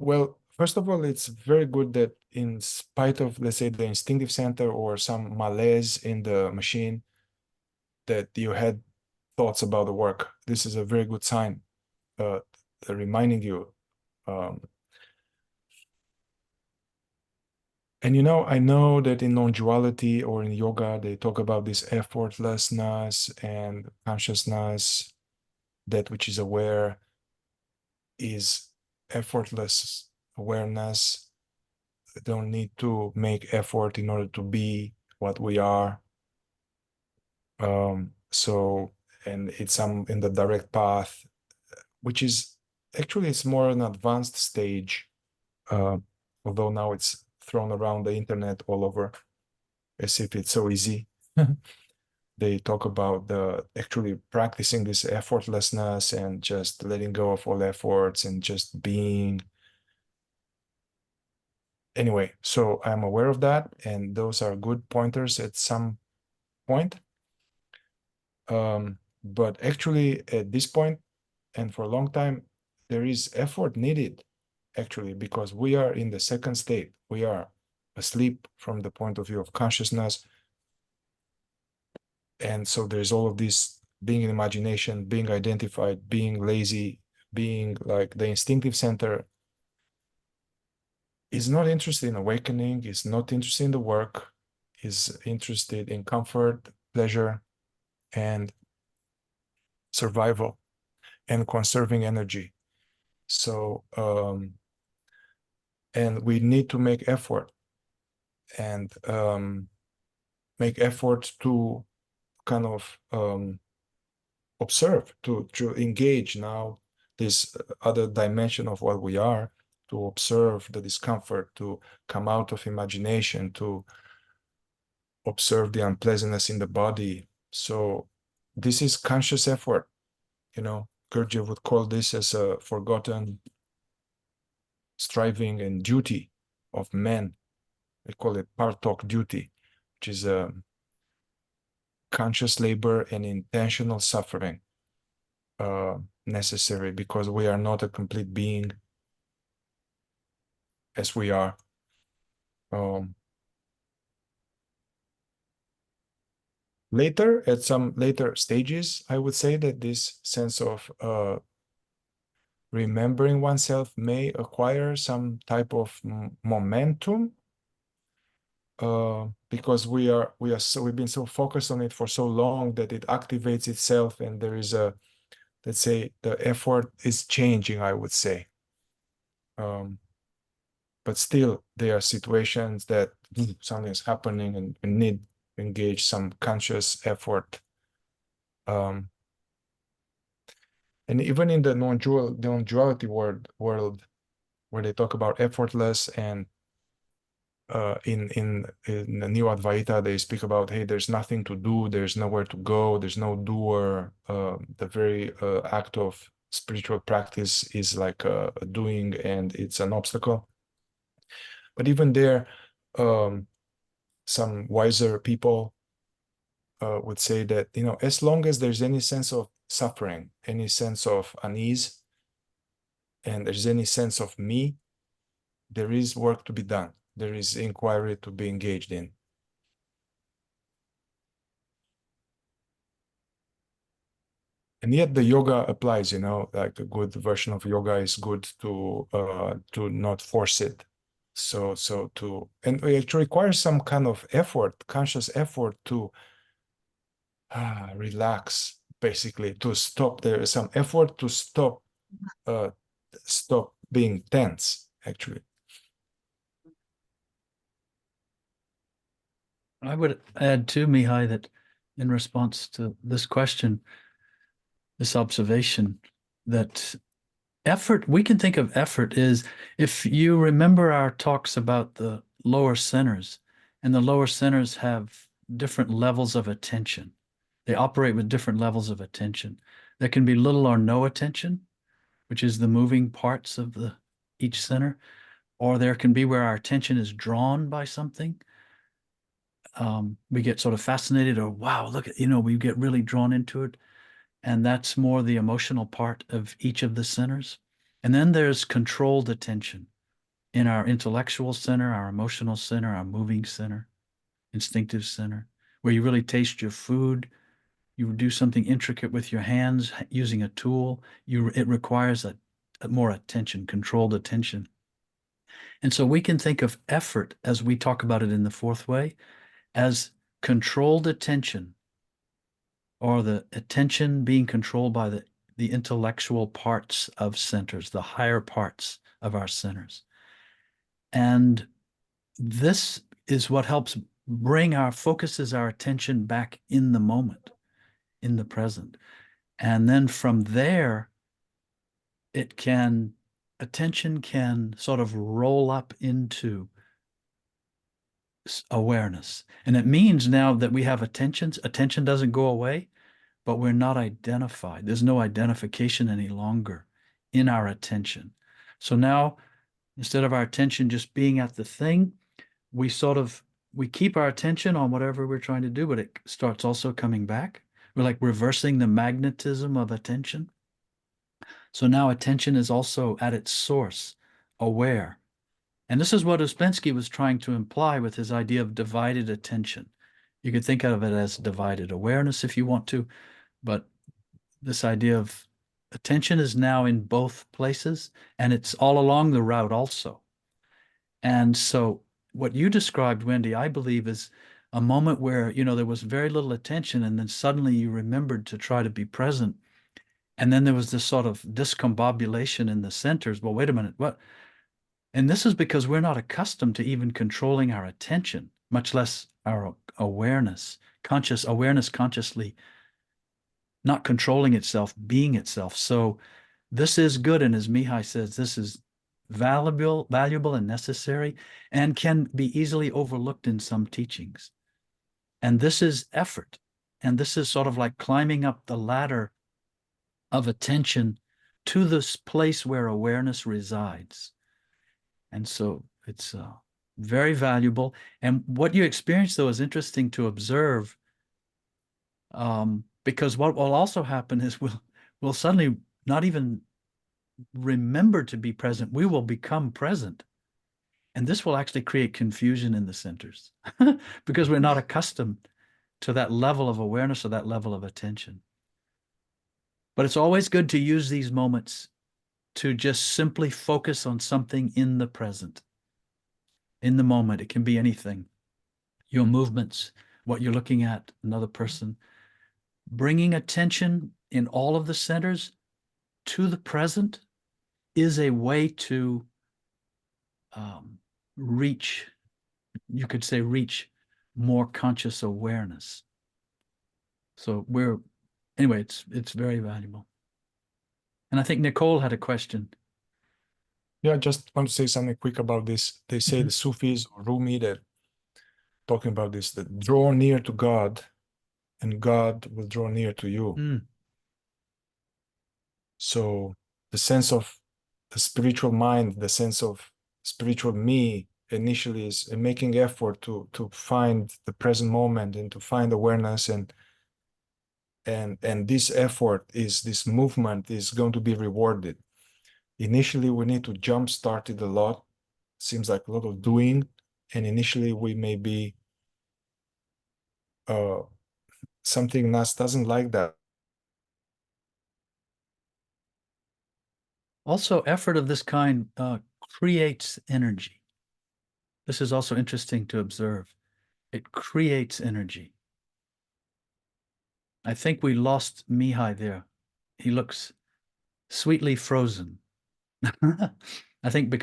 Well, first of all, it's very good that in spite of, let's say, the instinctive center or some malaise in the machine, that you had thoughts about the work. This is a very good sign, reminding you. Um, and I know that in non-duality or in yoga, they talk about this effortlessness and consciousness, that which is aware is effortless awareness. Don't need to make effort in order to be what we are. And it's in the direct path, which is actually it's more an advanced stage, uh, although now it's thrown around the internet all over as if it's so easy. They talk about actually practicing this effortlessness and just letting go of all efforts and just being. Anyway, so I'm aware of that, and those are good pointers at some point. But actually, at this point, and for a long time, there is effort needed, actually, because we are in the second state. We are asleep from the point of view of consciousness. And so there's all of this being in imagination, being identified, being lazy, being like the instinctive center is not interested in awakening, is not interested in the work, is interested in comfort, pleasure, and survival and conserving energy. So, and we need to make effort and make effort to kind of observe, to engage now this other dimension of what we are, to observe the discomfort, to come out of imagination, to observe the unpleasantness in the body. So this is conscious effort. Gurdjieff would call this as a forgotten striving and duty of men. We call it partok duty, which is a conscious labor and intentional suffering necessary, because we are not a complete being as we are. Later, at some later stages, I would say that this sense of remembering oneself may acquire some type of momentum, because we've been so focused on it for so long that it activates itself, and there is let's say the effort is changing, I would say. But still, there are situations that something is happening and we need to engage some conscious effort. And even in the non-duality world, where they talk about effortless, and in the New Advaita, they speak about, hey, there's nothing to do, there's nowhere to go, there's no doer. The very act of spiritual practice is like a doing, and it's an obstacle. But even there, some wiser people would say that, as long as there's any sense of suffering, any sense of unease, and there's any sense of me, there is work to be done. There is inquiry to be engaged in. And yet the yoga applies, like a good version of yoga is good to not force it. And it requires some kind of effort, conscious effort to relax, basically, to stop. There is some effort to stop being tense, actually. I would add too, Mihai, that in response to this question, this observation, that effort, we can think of effort is, if you remember our talks about the lower centers, and the lower centers have different levels of attention. They operate with different levels of attention. There can be little or no attention, which is the moving parts of each center, or there can be where our attention is drawn by something. We get sort of fascinated, or wow, look at, we get really drawn into it. And that's more the emotional part of each of the centers. And then there's controlled attention. in our intellectual center, our emotional center, our moving center, instinctive center, where you really taste your food. You do something intricate with your hands using a tool. It requires a more attention, controlled attention. And so we can think of effort, as we talk about it in the fourth way, as controlled attention, or the attention being controlled by the intellectual parts of centers, the higher parts of our centers. And this is what helps focuses our attention back in the moment, in the present. And then from there, attention can sort of roll up into awareness. And it means now that we have attention doesn't go away, but we're not identified. There's no identification any longer in our attention. So now, instead of our attention just being at the thing, we keep our attention on whatever we're trying to do, but it starts also coming back. We're like reversing the magnetism of attention. So now attention is also at its source, aware. And this is what Ouspensky was trying to imply with his idea of divided attention. You could think of it as divided awareness if you want to, but this idea of attention is now in both places, and it's all along the route also. And so what you described, Wendy, I believe is a moment where, there was very little attention, and then suddenly you remembered to try to be present. And then there was this sort of discombobulation in the centers. Well, wait a minute, what? And this is because we're not accustomed to even controlling our attention, much less our awareness, consciously not controlling itself, being itself. So this is good. And as Mihai says, this is valuable and necessary, and can be easily overlooked in some teachings. And this is effort. And this is sort of like climbing up the ladder of attention to this place where awareness resides. And so it's very valuable. And what you experience, though, is interesting to observe, because what will also happen is we'll suddenly not even remember to be present. We will become present. And this will actually create confusion in the centers because we're not accustomed to that level of awareness or that level of attention. But it's always good to use these moments to just simply focus on something in the present, in the moment. It can be anything, your movements, what you're looking at, another person. Bringing attention in all of the centers to the present is a way to reach more conscious awareness. So anyway, it's very valuable. And I think Nicole had a question. Yeah, I just want to say something quick about this. They say the Sufis or Rumi, that talking about this, that draw near to God and God will draw near to you. So the sense of the spiritual mind, the sense of spiritual me initially is making effort to find the present moment and to find awareness, and this effort, this movement is going to be rewarded. Initially, we need to jumpstart it a lot. Seems like a lot of doing, and initially we may be something that doesn't like that. Also, effort of this kind creates energy. This is also interesting to observe. It creates energy. I think we lost Mihai there. He looks sweetly frozen. I think because